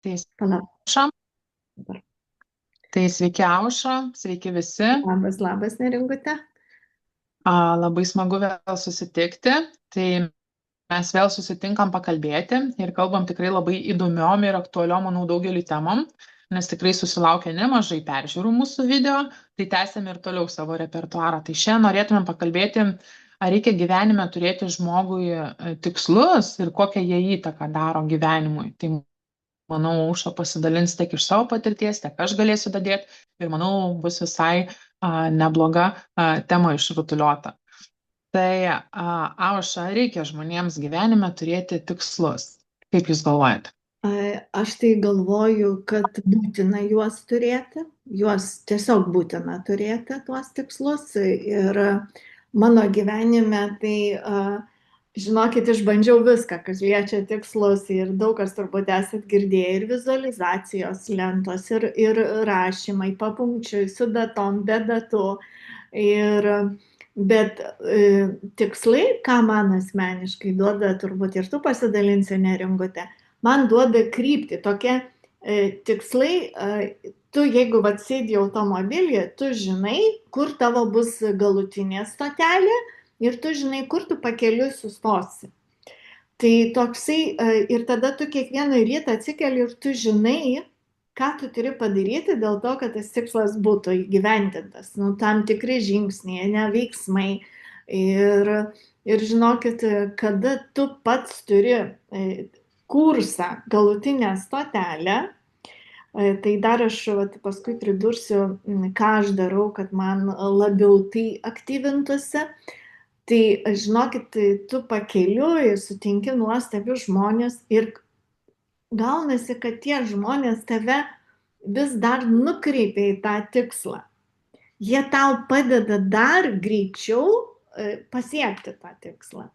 Tai Palauk. aušra, Dabar. tai sveiki aušra, sveiki visi. Labas, labas, Neringute. Labai smagu vėl susitikti. Tai mes vėl susitinkam pakalbėti ir kalbam tikrai labai įdomiom ir aktualiom, manau, daugeliu temom, nes tikrai susilaukia nemažai peržiūrų mūsų video, tai tęsiam ir toliau savo repertuarą. Tai šiandien norėtumėm pakalbėti, ar reikia gyvenime turėti žmogui tikslus ir kokią jie įtaką daro gyvenimui. Tai manau, Aušra pasidalins tiek iš savo patirties, tiek aš galėsiu dadėti ir manau, bus visai nebloga tema išrutuliuota. Tai Aušra, reikia žmonėms gyvenime turėti tikslus. Kaip Jūs galvojate? Aš tai galvoju, kad būtina juos turėti, juos tiesiog būtina turėti, tuos tikslus. Ir mano gyvenime tai, žinokit, išbandžiau viską, kas liečia tikslus. Ir daug kas turbūt esat girdėję ir vizualizacijos lentos, ir rašymai, papunkčiui, su datom, be datų. Ir, bet tikslai, ką man asmeniškai duoda, turbūt ir tu pasidalinsi, Neringute, man duoda kryptį. Tokie tikslai, tu jeigu sėdi automobilyje, tu žinai, kur tavo bus galutinė stotelė ir tu žinai, kur tu pakeliui sustosi. Tai toksai, ir tada tu kiekvieną rytą atsikeli ir tu žinai, ką tu turi padaryti dėl to, kad tas tikslas būtų įgyvendintas. Nu, tam tikri žingsniai, ne veiksmai. Ir, ir žinokit, kada tu pats turi kursą, galutinę stotelę, tai dar aš paskui pridursiu, ką aš darau, kad man labiau tai aktyvintųsi. Tai žinokit, tu pakeliui sutinki nuostabius žmonės ir gaunasi, kad tie žmonės tave vis dar nukreipia į tą tikslą. Jie tau padeda dar greičiau pasiekti tą tikslą.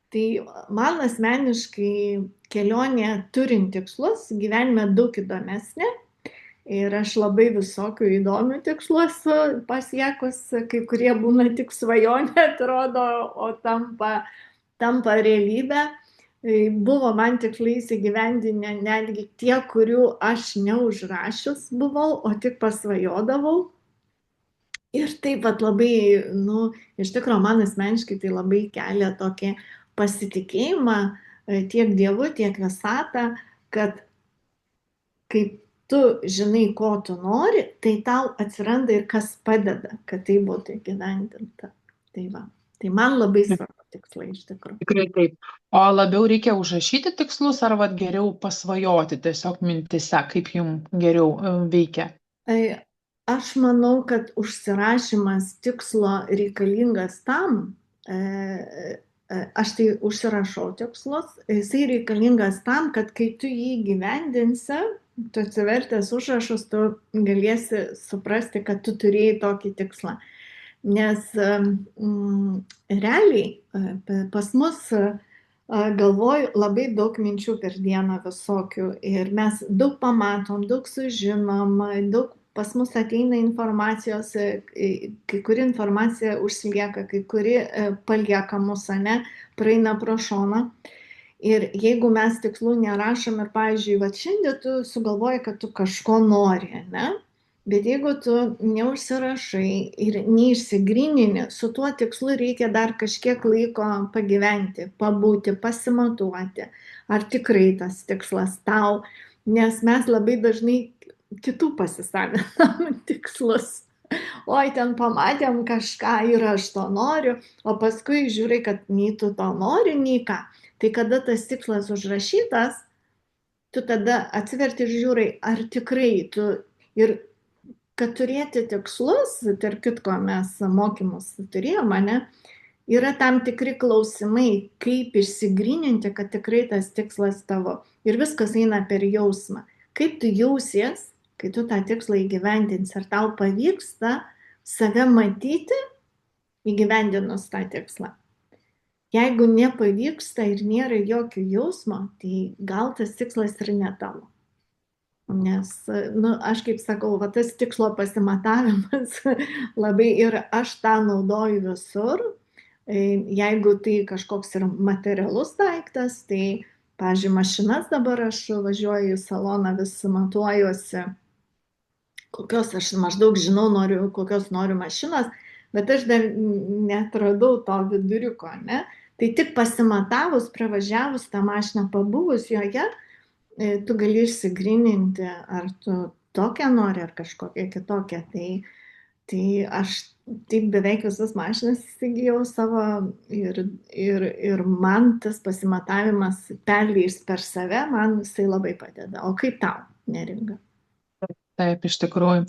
Tai man asmeniškai kelionė turint tikslus gyvenime daug įdomesnė. Ir aš labai visokių įdomių tikslų esu pasiekus, kai kurie būna tik svajonė, atrodo, o tampa realybė. Buvo man tikslai įsigyvendinę netgi tie, kurių aš neužrašius buvau, o tik pasvajodavau. Ir taip pat labai, nu, iš tikrųjų, man asmeniškai tai labai kelia tokį pasitikėjimą tiek Dievu, tiek visatą, kad kai tu žinai, ko tu nori, tai tau atsiranda ir kas padeda, kad tai būtų įgyvendinta. Tai va, tai man labai svarbu tikslai iš tikrųjų. Tikrai taip. O labiau reikia užrašyti tikslus ar vat geriau pasvajoti tiesiog mintise, kaip jums geriau veikia? Aš manau, kad užsirašymas tikslo reikalingas tam, aš tai užsirašau tikslus, jisai reikalingas tam, kad kai tu jį gyvendinsi, tu atsivertęs užrašus, tu galėsi suprasti, kad tu turėjai tokį tikslą. Nes realiai pas mus galvoju labai daug minčių per dieną visokių ir mes daug pamatom, daug sužinom, daug pas mus ateina informacijos, kai kuri informacija užsilieka, kai kuri palieka mūsų, ne, praeina pro šoną. Ir jeigu mes tikslų nerašom ir, pavyzdžiui, va šiandien tu sugalvoji, kad tu kažko nori, ne? Bet jeigu tu neužsirašai ir neišsigrynini, su tuo tikslu reikia dar kažkiek laiko pagyventi, pabūti, pasimatuoti, ar tikrai tas tikslas tau, nes mes labai dažnai kitų pasisavinam tikslus. Oi, ten pamatėm kažką ir aš to noriu, o paskui žiūri, kad nei tu to nori, nei ką. Tai kada tas tikslas užrašytas, tu tada atsiverti ir žiūri, ar tikrai tu ir kad turėti tikslus, tarp kitko mes mokymus turėjome, ne, yra tam tikri klausimai, kaip išsigryninti, kad tikrai tas tikslas tavo. Ir viskas eina per jausmą. Kaip tu jausies, kai tu tą tikslą įgyvendinsi, ar tau pavyksta save matyti įgyvendinus tą tikslą. Jeigu nepavyksta ir nėra jokio jausmo, tai gal tas tikslas ir ne tavo. Nes, nu, aš kaip sakau, va, tas tikslo pasimatavimas labai ir aš tą naudoju visur. Jeigu tai kažkoks ir materialus daiktas, tai pavyzdžiui, mašinas dabar aš važiuoju į saloną, vis matuojuosi, kokios aš maždaug žinau, kokios noriu mašinos, bet aš dar netradau to viduriuko, ne? Tai tik pasimatavus, pravažiavus tą mašiną, pabuvus joje, tu gali išsigryninti, ar tu tokią nori, ar kažkokią kitokią. Tai aš taip beveik visas mašinas įsigijau savo ir man tas pasimatavimas perleis per save, man jisai labai padeda. O kaip tau, Neringa? Taip, iš tikrųjų.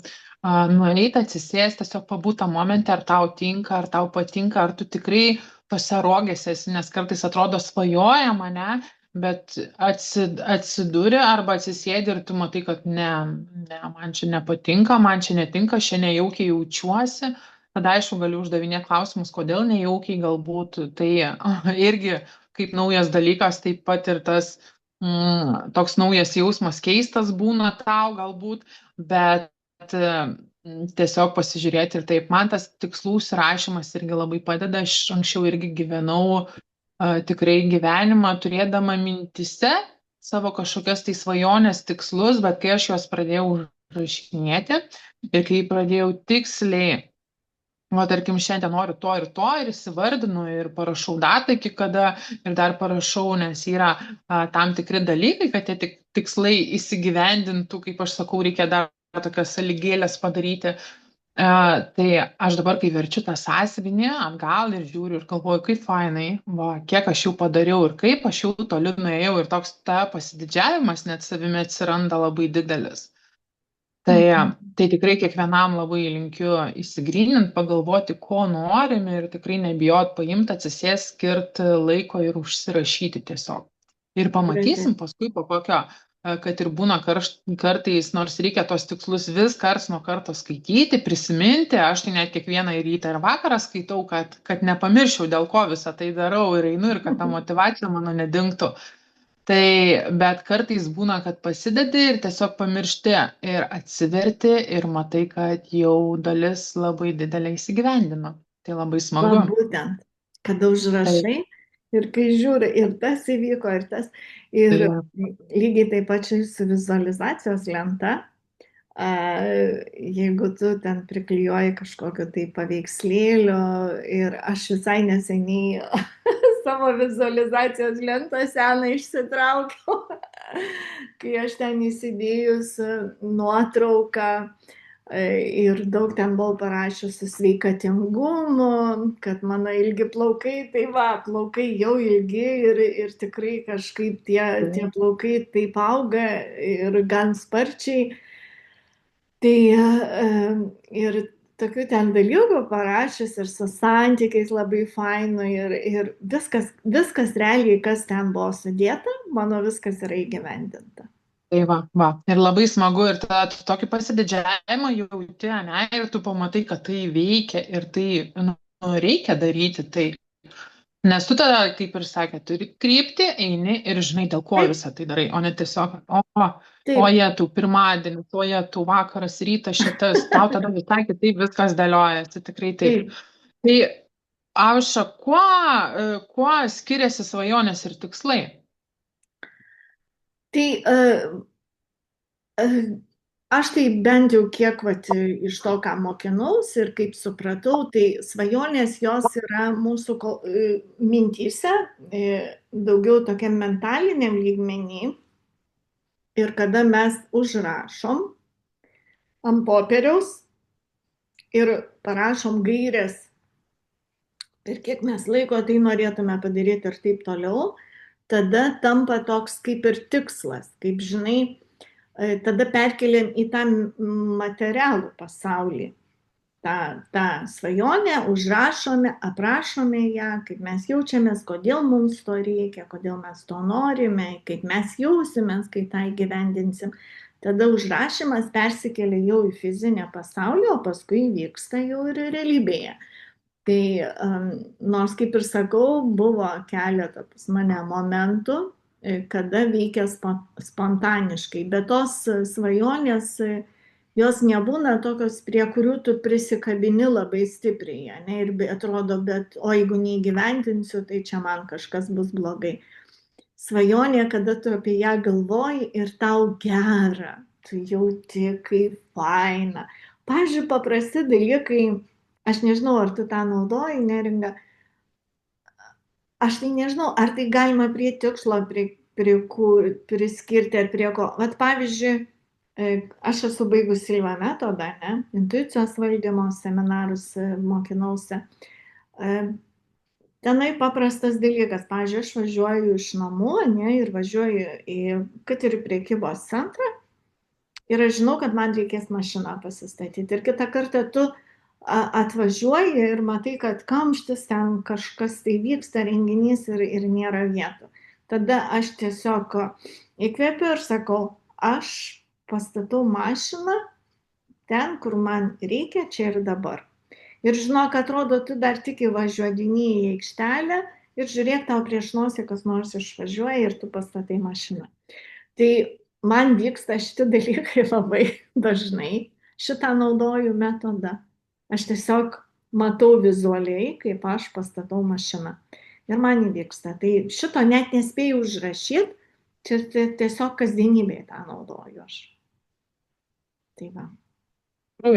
Nueiti, atsisėsti, tiesiog pabūt tą momentą, ar tau tinka, ar tau patinka, ar tu tikrai tose rogėse esi, nes kartais atrodo svajoja mane, bet atsiduri arba atsisėdi ir tu matai, kad ne, man čia nepatinka, man čia netinka, aš čia nejaukiai jaučiuosi. Tada aišku, galiu uždavinėti klausimus, kodėl nejaukiai, galbūt tai irgi kaip naujas dalykas, taip pat ir tas toks naujas jausmas keistas būna tau galbūt, bet tiesiog pasižiūrėti ir taip. Man tas tikslų užsirašymas irgi labai padeda. Aš anksčiau irgi gyvenau tikrai gyvenimą turėdama mintise savo kažkokias tai svajonės tikslus, bet kai aš juos pradėjau užrašinėti ir kai pradėjau tiksliai, tarkim, šiandien noriu to ir įsivardinu ir parašau datą iki kada ir dar parašau, nes yra tam tikri dalykai, kad tie tikslai įsigyvendintų, kaip aš sakau, reikia dar tokias sąlygėlės padaryti. Tai aš dabar, kai verčiu tą sąsiuvinį atgal ir žiūriu ir galvoju, kaip fainai, kiek aš jau padariau ir kaip aš jau toli nuėjau ir toks pasididžiavimas net savimi atsiranda labai didelis. Tai tikrai kiekvienam labai linkiu įsigrynint, pagalvoti, ko norim ir tikrai nebijot paimti, atsisėsti, skirti laiko ir užsirašyti tiesiog. Ir pamatysim paskui po kokio, kad ir būna kartais, nors reikia tos tikslus vis karts nuo karto skaityti, prisiminti, aš tai net kiekvieną rytą ir vakarą skaitau, kad nepamirščiau, dėl ko visą tai darau ir einu ir kad ta motyvacija mano nedingtų. Bet kartais būna, kad pasidedi ir tiesiog pamiršti ir atsiverti ir matai, kad jau dalis labai didelė įsigyvendino. Tai labai smagu. Būtent, kada užrašai ir kai žiūri, ir tas įvyko, ir tas. Ir lygiai taip pat čia su vizualizacijos lenta. Jeigu tu ten priklijuoji kažkokio tai paveikslėlio ir aš visai neseniai savo vizualizacijos lentą seną išsitraukiau, kai aš ten įsidėjus nuotrauką ir daug ten buvau parašiusi sveikatingumo, kad mano ilgi plaukai, tai plaukai jau ilgi ir tikrai kažkaip tie plaukai taip auga ir gan sparčiai. Tai ir tokių ten dalykų parašęs ir su santykiais labai fainu ir viskas realiai, kas ten buvo sudėta, mano viskas yra įgyvendinta. Tai va. Ir labai smagu ir tokį pasididžiavimą jauti, ne, ir tu pamatai, kad tai veikia ir tai reikia daryti tai. Nes tu tada, kaip ir sakė, turi krypti, eini ir žinai, dėl ko visą tai darai, o ne tiesiog, jie tų pirmadienis, jie tų vakaras, rytas šitas, tau tada visai kitaip viskas dėliojasi, tikrai taip. Tai, Aušra, kuo skiriasi svajonės ir tikslai? Tai aš tai bent jau kiek iš to, ką mokinausi ir kaip supratau, tai svajonės jos yra mūsų mintyse, daugiau tokiam mentaliniam lygmenį. Ir kada mes užrašom ant popieriaus ir parašom gairės, ir kiek mes laiko tai norėtume padaryti ir taip toliau, tada tampa toks kaip ir tikslas, kaip žinai, tada perkeliam į tą materialų pasaulį. tą svajonę, užrašome, aprašome ją, kaip mes jaučiamės, kodėl mums to reikia, kodėl mes to norime, kaip mes jausimės, kai tą įgyvendinsim. Tada užrašymas persikelia jau į fizinę pasaulį, o paskui vyksta jau ir realybėje. Tai nors, kaip ir sakau, buvo keletą pas mane momentų, kada veikia spontaniškai, bet tos svajonės, jos nebūna tokios, prie kurių tu prisikabini labai stipriai, ne, ir atrodo, o jeigu neįgyvendinsiu, tai čia man kažkas bus blogai. svajonė, kada tu apie ją galvoji ir tau gera, tu jauti kaip faina. Pavyzdžiui, paprasti dalykai, aš nežinau, ar tu tą naudoji, Neringa, aš tai nežinau, ar tai galima prie tikslo priskirti ar prie ko. Vat pavyzdžiui, aš esu baigus Silva metodą, ne, intuicijos valdymo seminarus mokinausi. Tenai paprastas dalykas, pavyzdžiui, aš važiuoju iš namų, ne, ir važiuoju kad ir į prekybos centrą ir aš žinau, kad man reikės mašiną pasistatyti. Ir kitą kartą tu atvažiuoji ir matai, kad kamštis ten kažkas tai vyksta, renginys ir nėra vietų. Tada aš tiesiog įkvepiu ir sakau, aš pastatau mašiną ten, kur man reikia, čia ir dabar. Ir žinok, atrodo, tu dar tik įvažiuodini į aikštelę ir žiūrėk, tau prieš nosį kas nors išvažiuoja ir tu pastatai mašiną. Tai man vyksta šitie dalykai labai dažnai. Šitą naudoju metodą. Aš tiesiog matau vizualiai, kaip aš pastatau mašiną. Ir man įvyksta. Tai šito net nespėjau užrašyti, čia tiesiog kasdienybėje tą naudoju aš. Tai va.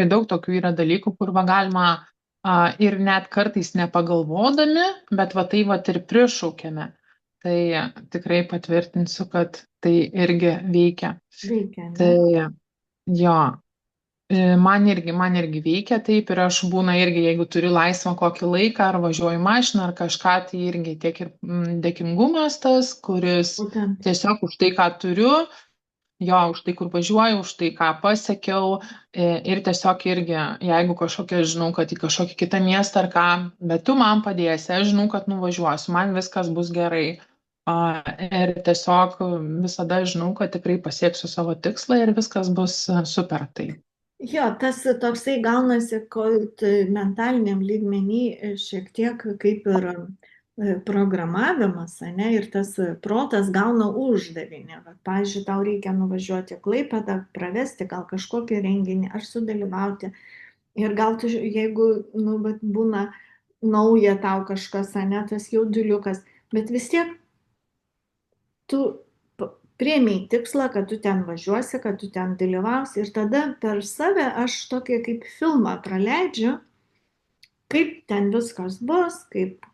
Daug tokių yra dalykų, kur galima ir net kartais nepagalvodami, bet tai ir prišaukėme. Tai tikrai patvirtinsiu, kad tai irgi veikia. Veikia, ne? Tai jo, man irgi veikia taip ir aš būna irgi, jeigu turiu laisvą kokį laiką ar važiuoju mašiną ar kažką, tai irgi tiek ir dėkingumas tas, kuris Būtent. tiesiog už tai, ką turiu, jo, už tai, kur važiuoju, už tai, ką pasiekiau ir tiesiog irgi, jeigu kažkokia, žinau, kad į kažkokį kitą miestą ar ką, bet tu man padėsi, aš žinau, kad nuvažiuosiu, man viskas bus gerai. Ir tiesiog visada žinau, kad tikrai pasieksiu savo tikslą ir viskas bus super. Tai. Jo, tas toksai gaunasi, kad mentaliniam lygmenį šiek tiek kaip ir programavimas, ne, ir tas protas gauna uždavinį. Pavyzdžiui, tau reikia nuvažiuoti į Klaipėdą, pravesti gal kažkokį renginį ar sudalyvauti. Ir gal tu, jeigu būna nauja tau kažkas, ne, tas jauduliukas, bet vis tiek tu priėmei tikslą, kad tu ten važiuosi, kad tu ten dalyvausi ir tada per save aš tokį kaip filmą praleidžiu, kaip ten viskas bus, kaip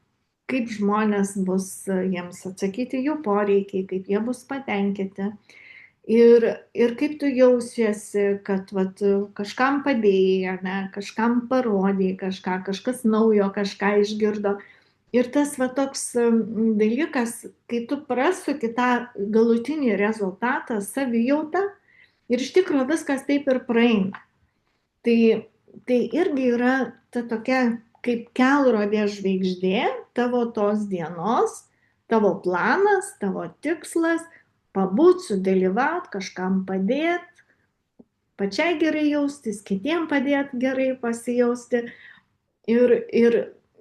žmonės bus, jiems atsakyti jų poreikiai, kaip jie bus patenkinti. Ir kaip tu jausiesi, kad kažkam padėjai, ne, kažkam parodėjai kažką, kažkas naujo, kažką išgirdo. Ir tas toks dalykas, kai tu prasuki tą galutinį rezultatą, savijautą, ir iš tikrųjų viskas taip ir praeina. Tai irgi yra ta tokia kaip kelrodė žvaigždė, tavo tos dienos, tavo planas, tavo tikslas, pabūt, sudalyvaut, kažkam padėti, pačiai gerai jaustis, kitiem padėti gerai pasijausti.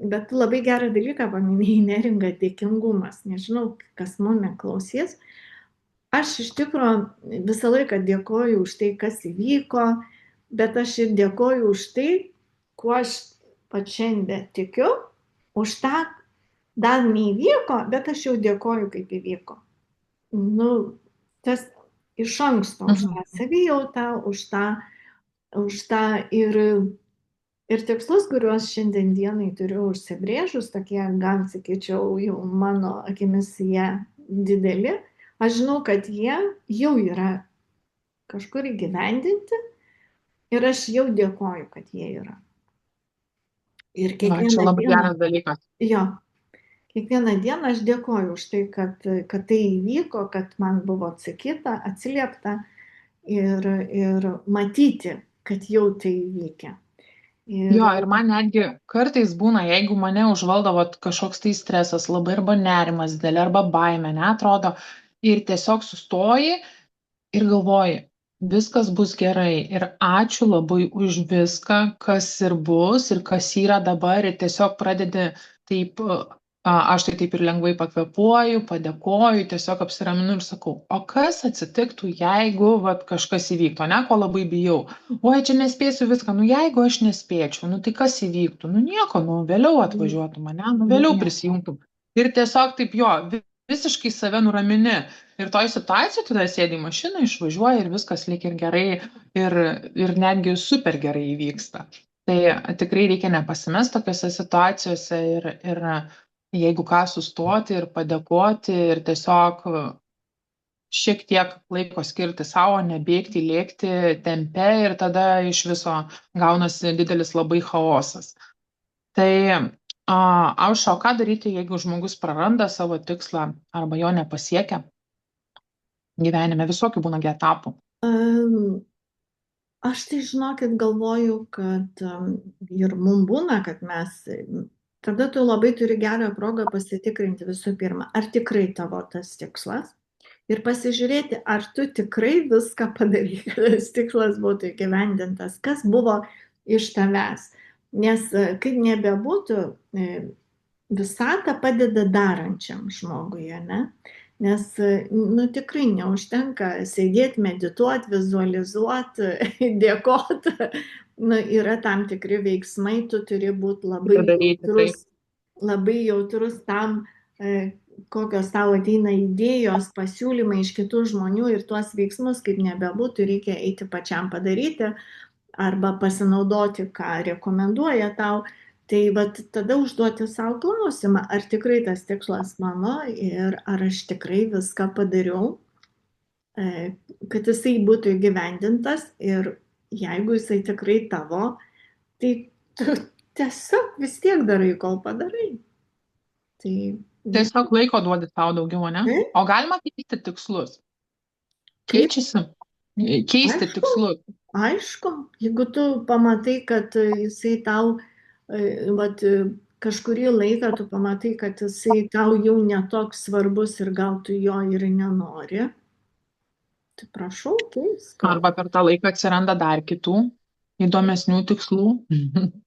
Bet labai gerą dalyką paminėjai, Neringa, dėkingumas. Nežinau, kas mane klausys. Aš iš tikrųjų visą laiką dėkoju už tai, kas įvyko, bet aš ir dėkoju už tai, kuo aš šiandien tikiu, už tą dar neįvyko, bet aš jau dėkoju, kaip įvyko. Tas iš anksto, už tą savijautą, už tą ir tikslus, kuriuos šiandien dienai turiu užsibrėžus, tokie, gal sakyčiau, jau mano akimis jie dideli, aš žinau, kad jie jau yra kažkur įgyvendinti ir aš jau dėkoju, kad jie yra. Ir kiekvieną labai geras dalykas. Jo, kiekvieną dieną aš dėkoju už tai, kad tai įvyko, kad man buvo atsakyta, atsiliepta ir matyti, kad jau tai įvykę. Jo, ir man netgi kartais būna, jeigu mane užvaldavo kažkoks tai stresas, labai arba nerimas didelė, arba baimė, neatrodo, ir tiesiog sustoji ir galvoji, viskas bus gerai ir ačiū labai už viską, kas ir bus ir kas yra dabar ir tiesiog pradedi taip, aš tai taip ir lengvai pakvepuoju, padėkoju, tiesiog apsiraminu ir sakau, o kas atsitiktų, jeigu kažkas įvyktų, ne, ko labai bijau. Oi, čia nespėsiu viską, jeigu aš nespėčiau, tai kas įvyktų, nieko, vėliau atvažiuotų mane, vėliau prisijungtų. Ir tiesiog taip jo, visiškai save nuramini. Ir toj situacijoj tada sėdi į mašiną, išvažiuoja ir viskas lyg ir gerai ir netgi super gerai įvyksta. Tai tikrai reikia nepasimest tokiose situacijose ir jeigu ką sustoti ir padėkoti ir tiesiog šiek tiek laiko skirti savo, nebėgti, lėkti tempe ir tada iš viso gaunasi didelis labai chaosas. Tai Aušra, o ką daryti, jeigu žmogus praranda savo tikslą arba jo nepasiekia gyvenime? Visokių būna gi etapų. Aš tai žinokit galvoju, kad ir mum būna, kad mes, tada tu labai turi gerą progą pasitikrinti visų pirma, ar tikrai tavo tas tikslas ir pasižiūrėti, ar tu tikrai viską padarai, kad tas tikslas būtų įgyvendintas, kas buvo iš tavęs. Nes kaip nebebūtų, visata padeda darančiam žmogui, ne? Nes, nu, tikrai neužtenka sėdėti, medituoti, vizualizuoti, dėkoti. Nu, yra tam tikri veiksmai, tu turi būti labai jautrus tam, kokios tau ateina idėjos, pasiūlymai iš kitų žmonių ir tuos veiksmus, kaip nebebūtų, reikia eiti pačiam padaryti arba pasinaudoti, ką rekomenduoja tau. Tai vat tada užduoti savo klausimą, ar tikrai tas tikslas mano ir ar aš tikrai viską padariau, kad jisai būtų įgyvendintas ir jeigu jisai tikrai tavo, tai tu tiesiog vis tiek darai, kol padarai. Tai tiesiog laiko duodi tau daugiau, ne? O galima keisti tikslus? Keičiasi? Keisti tikslus? Aišku, jeigu tu pamatai, kad jisai tau vat, kažkurį laiką tu pamatai, kad jisai tau jau netoks svarbus ir gal tu jo ir nenori, tai prašau, keisk. Arba per tą laiką atsiranda dar kitų įdomesnių tikslų.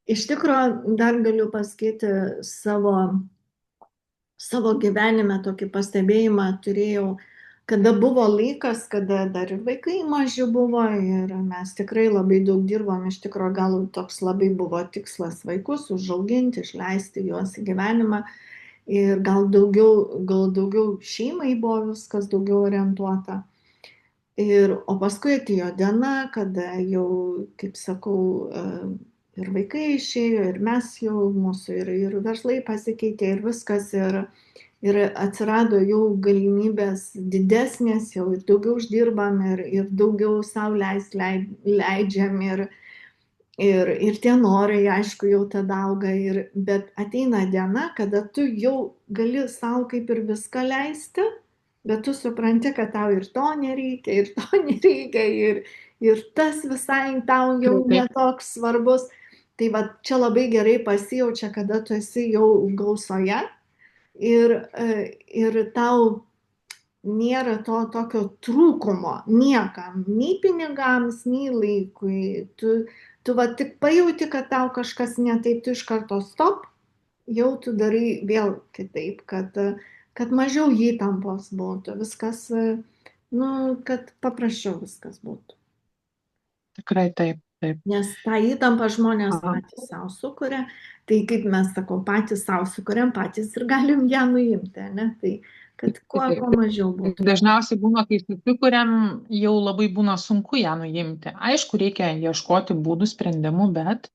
Iš tikrųjų, dar galiu pasakyti savo gyvenime tokį pastebėjimą turėjau, kada buvo laikas, kada dar ir vaikai maži buvo ir mes tikrai labai daug dirbom, iš tikrųjų gal toks labai buvo tikslas vaikus užauginti, išleisti juos į gyvenimą ir gal daugiau šeimai buvo viskas daugiau orientuota. O paskui atėjo diena, kada jau, kaip sakau, ir vaikai išėjo, ir mes jau, mūsų ir verslai pasikeitė, ir viskas, ir atsirado jau galimybės didesnės, jau ir daugiau uždirbam, ir daugiau savo leidžiam, ir tie norai, aišku, jau tada auga, bet ateina diena, kada tu jau gali savo kaip ir viską leisti, bet tu supranti, kad tau ir to nereikia, ir tas visai tau jau netoks svarbus. Tai va čia labai gerai pasijaučia, kada tu esi jau gausoje ir tau nėra to tokio trūkumo niekam, nei pinigams, nei laikui. Tu va tik pajauti, kad tau kažkas ne taip, tu iš karto stop, jau tu darai vėl kitaip, kad mažiau įtampos būtų, viskas, nu, kad paprasčiau viskas būtų. Tikrai taip. Nes tą įtampą žmonės patys savo sukuria, tai kaip mes sakom, patys savo sukuriam, patys ir galim ją nuimti, ne? Tai kad kuo mažiau būtų. Dažniausiai būna, kai susikuriam, jau labai būna sunku ją nuimti. Aišku, reikia ieškoti būdų, sprendimų, bet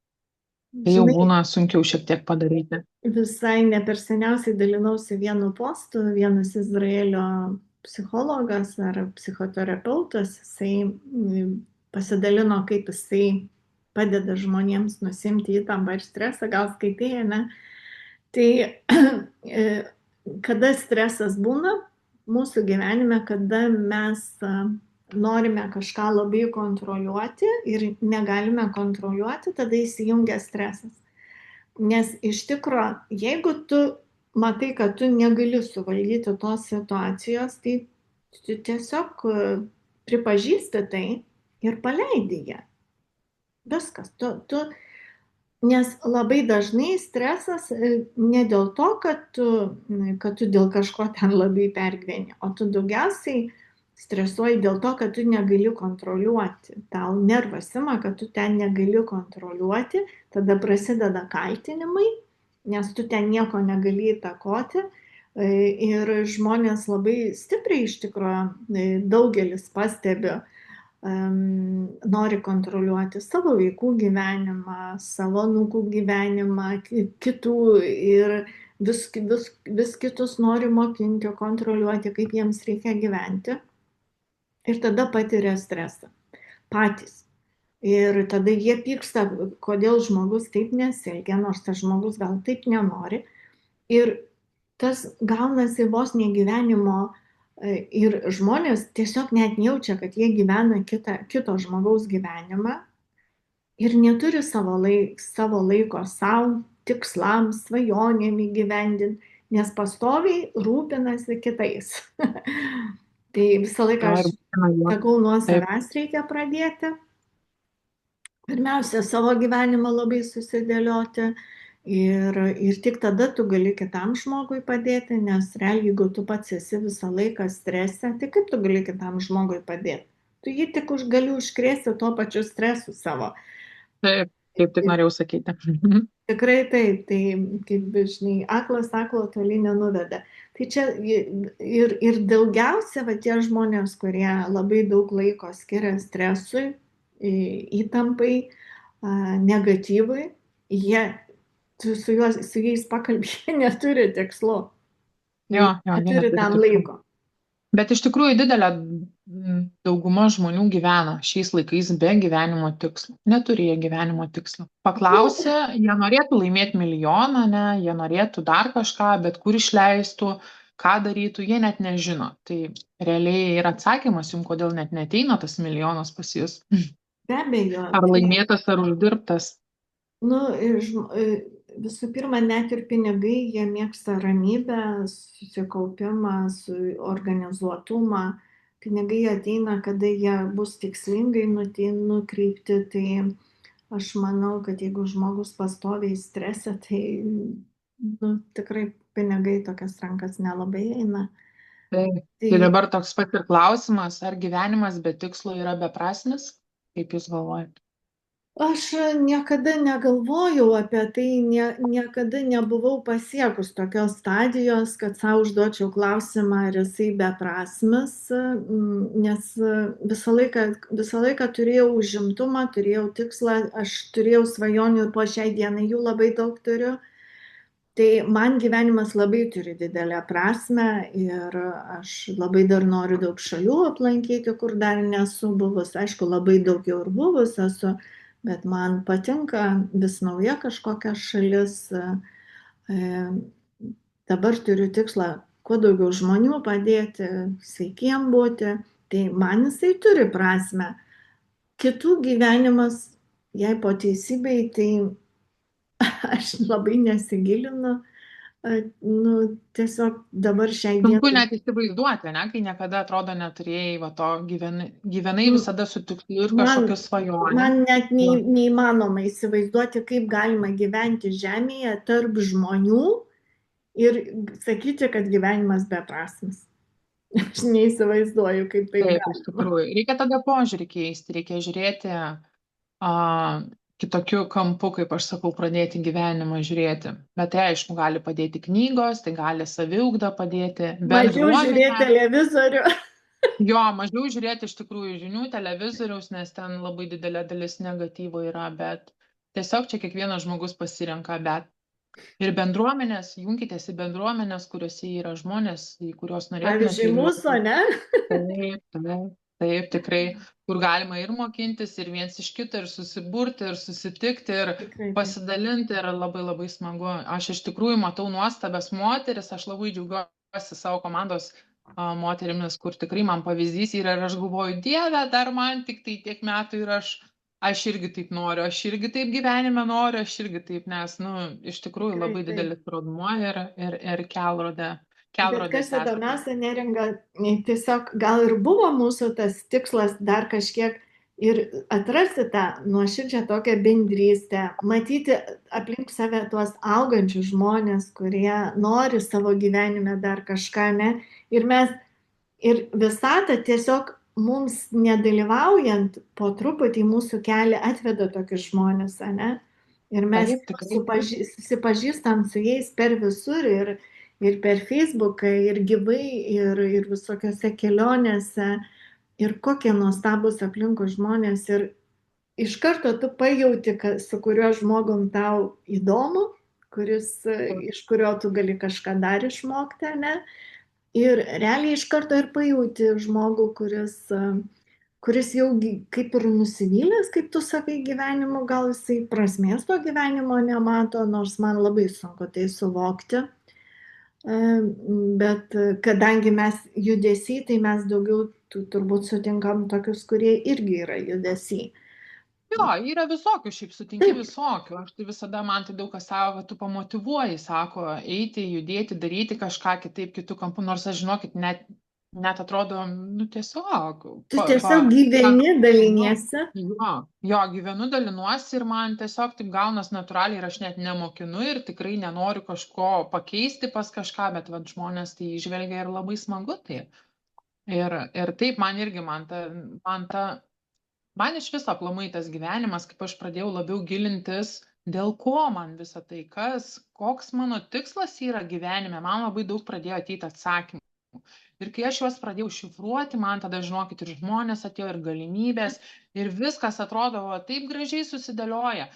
tai jau būna sunkiau šiek tiek padaryti. Visai ne per seniausiai dalinausi vienu postu, vienas Izraelio psichologas ar psichoterapeutas, jisai pasidalino, kaip jisai padeda žmonėms nusimti įtampą ir stresą, gal skaitėjai, ne? Tai kada stresas būna mūsų gyvenime, kada mes norime kažką labai kontroliuoti ir negalime kontroliuoti, tada įsijungia stresas. Nes iš tikrųjų, jeigu tu matai, kad tu negali suvaldyti tos situacijos, tai tu tiesiog pripažįsti tai ir paleidi ją. Viskas. Nes labai dažnai stresas ne dėl to, kad tu dėl kažko ten labai pergyveni, o tu daugiausiai stresuoji dėl to, kad tu negali kontroliuoti. Tau nervas ima, kad tu ten negali kontroliuoti, tada prasideda kaltinimai, nes tu ten nieko negali įtakoti. Ir žmonės labai stipriai iš tikrųjų, daugelis pastebiu, nori kontroliuoti savo vaikų gyvenimą, savo anūkų gyvenimą, kitų ir vis kitus nori mokinti, kontroliuoti, kaip jiems reikia gyventi. Ir tada patiria stresą patys. Ir tada jie pyksta, kodėl žmogus taip nesielgia, nors tas žmogus gal taip nenori. Ir tas gaunasi vos ne gyvenimo ir žmonės tiesiog net jaučia, kad jie gyvena kito žmogaus gyvenimą ir neturi savo laiko savo tikslams, svajonėm įgyvendinti, nes pastoviai rūpinasi kitais. Tai visą laiką Jo, aš ir būtina juos. sakau, nuo Taip, savęs reikia pradėti. Pirmiausia, savo gyvenimą labai susidėlioti ir tik tada tu gali kitam žmogui padėti, nes realiai, jeigu tu pats esi visą laiką strese, tai kaip tu gali kitam žmogui padėti? Tu jį tik gali užkrėsti tuo pačiu stresu savo. taip, kaip tik Ir norėjau sakyti. tikrai taip, tai kaip žinai, aklas aklo toli nenuveda. Tai čia ir daugiausia va tie žmonės, kurie labai daug laiko skiria stresui, įtampai, negatyvui, jie su jais pakalbėti neturi tikslo, jie Jie neturi neturi tam tikslų. laiko. Bet iš tikrųjų didelė dauguma žmonių gyvena šiais laikais be gyvenimo tikslo. Neturi jie gyvenimo tikslo. Paklausė, jie norėtų laimėti milijoną, ne, jie norėtų dar kažką, bet kur išleistų, ką darytų, jie net nežino. Tai realiai yra atsakymas jums, kodėl net neteina tas milijonas pas jūs. Be abejo, Ar laimėtas, ar uždirbtas. nu, visų pirma, net ir pinigai, jie mėgsta ramybę, susikaupimą, organizuotumą. Pinigai ateina, kada jie bus tikslingai nukreipti. Tai aš manau, kad jeigu žmogus pastoviai strese, tai tikrai pinigai tokias rankas nelabai eina. Tai, Tai tai dabar toks pat ir klausimas, ar gyvenimas be tikslo yra beprasmis? Kaip jūs galvojate? aš niekada negalvojau apie tai, niekada nebuvau pasiekus tokios stadijos, kad savo užduočiau klausimą, ar jisai beprasmis, nes visą laiką turėjau užimtumą, turėjau tikslą, aš turėjau svajonių ir po šiai dienai jų labai daug turiu. Tai man gyvenimas labai turi didelę prasme ir aš labai dar noriu daug šalių aplankyti, kur dar nesu buvus. Aišku, labai daug jau ir buvus esu, bet man patinka vis nauja kažkokia šalis. Dabar turiu tikslą kuo daugiau žmonių padėti, sveikiem būti. Tai man jisai turi prasme. Kitų gyvenimas, jei po teisybei, tai aš labai nesigilinu. Nu, tiesiog dabar šiai Sunku dienai. net įsivaizduoti, ne, kai niekada atrodo neturėjai va to gyvenai Nu, visada su tikslu ir Man, kažkokiu svajonė. man net Jo. neįmanoma įsivaizduoti, kaip galima gyventi žemėje tarp žmonių ir sakyti, kad gyvenimas beprasmis. Aš neįsivaizduoju, kaip taip Taip, iš galima. tikrųjų. Reikia tada požiūrį keisti, reikia žiūrėti kitokiu kampu, kaip aš sakau, pradėti gyvenimą žiūrėti. Bet tai aišku, gali padėti knygos, tai gali saviugda padėti, Mažiau žiūrėti bendruomenė. televizorių. Jo, mažiau žiūrėti iš tikrųjų žinių, televizoriaus, nes ten labai didelė dalis negatyvo yra, bet tiesiog čia kiekvienas žmogus pasirenka, bet ir bendruomenės, junkitės į bendruomenės, kuriuose yra žmonės, į kuriuos norėtumėte Pavyzdžiui, mūsų, ne? Taip, tikrai, kur galima ir mokintis, ir viens iš kito, ir susiburti, ir susitikti, ir Tikrai taip. pasidalinti, ir labai labai smagu. Aš iš tikrųjų matau nuostabias moteris, aš labai džiaugiuosi savo komandos moterimis, kur tikrai man pavyzdys yra ir aš galvoju, Dieve, dar man tik tai tiek metų ir aš irgi taip noriu, aš irgi taip gyvenime noriu, aš irgi taip, nes, nu, iš tikrųjų Tikrai labai taip. didelis rodmuo ir kelrodė Bet kas seka. įdomiausia, Neringa, tiesiog gal ir buvo mūsų tas tikslas dar kažkiek ir atrasti tą nuoširdžią tokią bendrystę, matyti aplink save tuos augančius žmonės, kurie nori savo gyvenime dar kažką, ne? Ir visata tiesiog mums nedalyvaujant po truputį mūsų kelią atveda tokius žmonės, ne? Ir mes Taip, tikrai. susipažįstam su jais per visur ir ir per Facebooką, ir gyvai, ir visokiose kelionėse, ir kokie nuostabus aplinkų žmonės. Ir iš karto tu pajauti, su kuriuo žmogum tau įdomu, iš kurio tu gali kažką dar išmokti, ne? Ir realiai iš karto ir pajauti žmogų, kuris jau kaip ir nusivylęs, kaip tu sakai, gyvenimu, gal jisai prasmės to gyvenimo nemato, nors man labai sunku tai suvokti. Bet kadangi mes judesy, tai mes daugiau turbūt sutinkam tokius, kurie irgi yra judesy. Jo, yra visokių, šiaip sutinki Taip, visokių. Aš tai visada, man tai daug kas sako, kad tu pamotyvuoji, sako, eiti, judėti, daryti kažką kitaip, kitų kampų, nors aš žinokit, net atrodo, nu tiesiog, tu tiesiog gyveni, daliniesi. jo, gyvenu, dalinuosi ir man tiesiog taip gaunas natūraliai ir aš net nemokinu ir tikrai nenoriu kažko pakeisti pas kažką, bet vat, žmonės tai išvelgia ir labai smagu tai. Ir taip man irgi, man iš viso aplamai tas gyvenimas, kaip aš pradėjau labiau gilintis, dėl ko man visa tai, koks mano tikslas yra gyvenime, man labai daug pradėjo ateiti atsakymų. Ir kai aš juos pradėjau šifruoti, man tada, žinokit, ir žmonės atėjo, ir galimybės, ir viskas atrodo taip gražiai susidėlioja.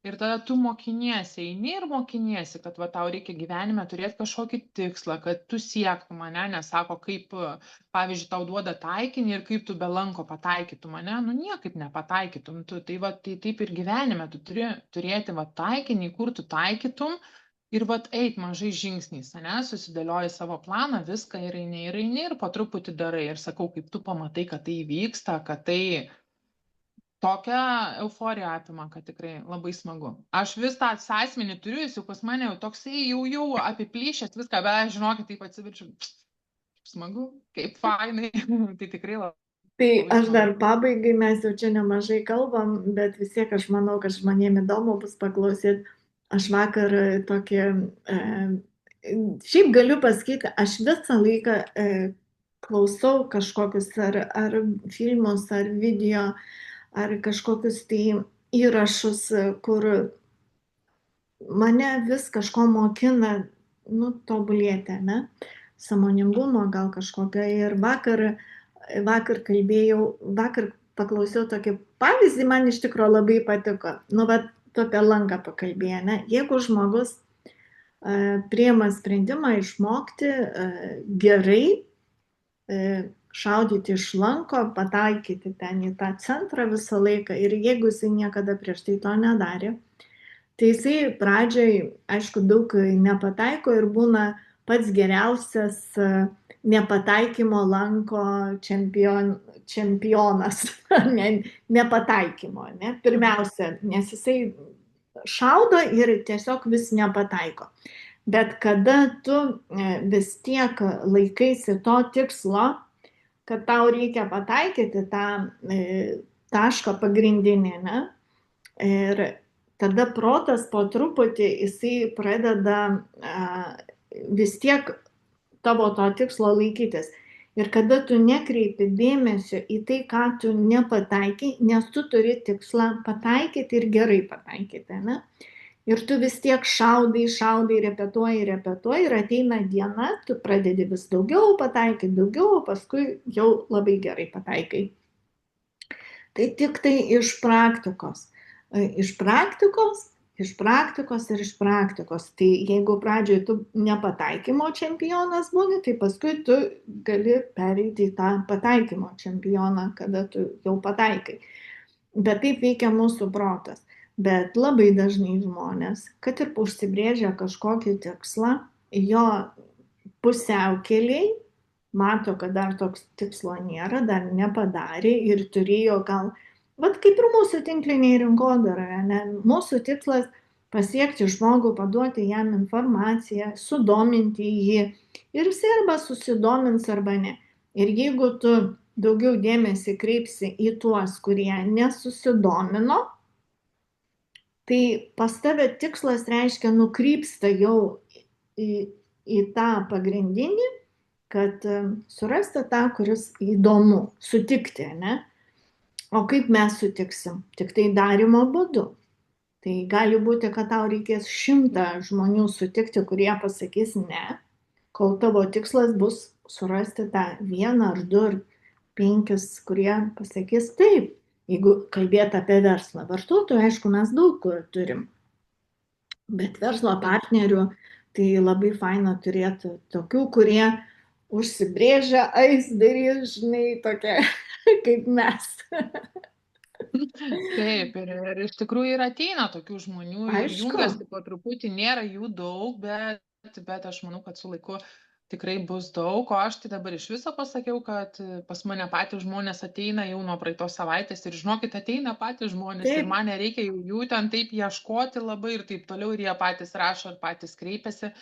Ir tada tu mokiniesi, eini ir mokiniesi, kad va, tau reikia gyvenime turėti kažkokį tikslą, kad tu siektum mane, nesako, kaip, pavyzdžiui, tau duoda taikinį ir kaip tu be lanko pataikytum mane, nu niekaip nepataikytum. Tai va, tai taip ir gyvenime tu turi turėti va, taikinį, kur tu taikytum ir va, eit mažais žingsniais, ne, susidėlioji savo planą, viską ir eini ir po truputį darai. Ir sakau, kaip tu pamatai, kad tai vyksta, kad tai tokia euforija apima, kad tikrai labai smagu. Aš vis tą asmenį turiu, jis jau pas mane jau toksai jau apiplyšęs viską, bet aš žinokit, taip atsiverčiu, smagu, kaip fainai, tai tikrai labai. Tai Labai aš dar smagu. pabaigai, mes jau čia nemažai kalbam, bet vis tiek aš manau, kad žmonėm įdomu bus paklausyti. Aš vakar tokį, šiaip galiu pasakyti, aš visą laiką klausau kažkokius ar filmus, ar video, ar kažkokius tai įrašus, kur mane vis kažko mokina, nu, tobulėti, ne? Sąmoningumo gal kažkokio. Ir vakar paklausiau tokį pavyzdį, man iš tikrųjų labai patiko. Nu, bet tu apie lanką pakalbėjai, ne? Jeigu žmogus priima sprendimą išmokti gerai šaudyti iš lanko, pataikyti ten į tą centrą visą laiką, ir jeigu jisai niekada prieš tai to nedarė, tai jisai pradžioj, aišku, daug nepataiko ir būna pats geriausias nepataikymo lanko čempionas, nepataikymo, ne? Pirmiausia, nes jisai šaudo ir tiesiog vis nepataiko. Bet kada tu vis tiek laikaisi to tikslo, kad tau reikia pataikyti tą tašką pagrindinį, ne? Ir tada protas po truputį jisai pradeda vis tiek tavo to tikslo laikytis. Ir kada tu nekreipi dėmesio į tai, ką tu nepataikai, nes tu turi tikslą pataikyti ir gerai pataikyti, ne? Ir tu vis tiek šaudai, repetuoji ir ateina diena, tu pradedi vis daugiau pataikyti, daugiau, paskui jau labai gerai pataikai. Tai tik tai iš praktikos. Iš praktikos. Tai jeigu pradžioje tu nepataikymo čempionas būni, tai paskui tu gali pereiti į tą pataikymo čempioną, kada tu jau pataikai. Bet taip veikia mūsų protas. Bet labai dažnai žmonės, kad ir užsibrėžia kažkokį tikslą, jo pusiaukeliai mato, kad dar toks tikslo nėra, dar nepadarė ir turėjo gal, vat kaip ir mūsų tinkliniai rinkodaroje, ne? Mūsų tikslas pasiekti žmogų, paduoti jam informaciją, sudominti jį ir jis arba susidomins arba ne. Ir jeigu tu daugiau dėmesį kreipsi į tuos, kurie nesusidomino, tai pas tave tikslas reiškia nukrypsta jau į tą pagrindinį, kad surasti tą, kuris įdomu, sutikti, ne? O kaip mes sutiksim? Tik tai darimo būdu. Tai gali būti, kad tau reikės 100 žmonių sutikti, kurie pasakys ne. kol tavo tikslas bus surasti tą vieną ar du ar penkis, kurie pasakys taip. Jeigu kalbėt apie verslą, vartotojų, aišku, mes daug kur turim, bet verslo Taip. partnerių tai labai faina turėti tokių, kurie užsibrėžia, ais darys, žinai, tokia kaip mes. Taip, ir iš tikrųjų ir ateina tokių žmonių ir Aišku, jungiasi po truputį, nėra jų daug, bet aš manau, kad su laiku tikrai bus daug, o aš tai dabar iš viso pasakiau, kad pas mane patys žmonės ateina jau nuo praeitos savaitės ir žinokit, ateina patys žmonės ir taip, man nereikia jų ten taip ieškoti labai ir taip toliau ir jie patys rašo ir patys kreipiasi.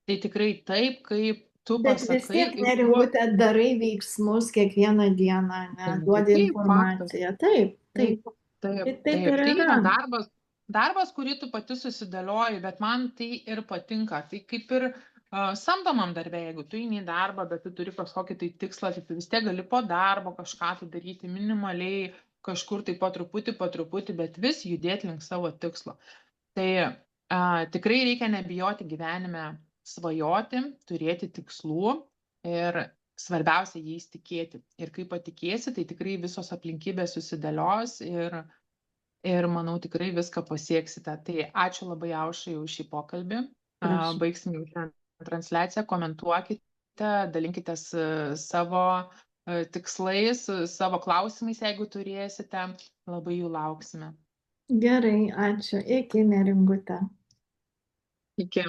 Tai tikrai taip, kaip tu bet vis pasakai tiek ir tuo, neringutė darai veiksmus kiekvieną dieną, ne, tai duodi taip, faktas. informaciją. Taip, taip, Taip, taip, tai taip taip. ir Tai yra. yra darbas, kurį tu pati susidėlioji, bet man tai ir patinka. Tai kaip ir samdomam darbė, jeigu tu eini į darbą, bet tu turi kažkokį tai tikslą, tai tu vis tiek gali po darbo kažką tai daryti minimaliai, kažkur tai po truputį, bet vis judėti link savo tikslo. Tai tikrai reikia nebijoti gyvenime svajoti, turėti tikslų ir svarbiausia jais tikėti. Ir kai patikėsi, tai tikrai visos aplinkybės susidėlios ir manau tikrai viską pasieksite. Tai ačiū labai Aušrai už šį pokalbį. Prašau. Baigsim jau šią transliaciją, komentuokite, dalinkitės savo tikslais, savo klausimais, jeigu turėsite. Labai jų lauksime. Gerai, ačiū. Iki neringutė. Iki.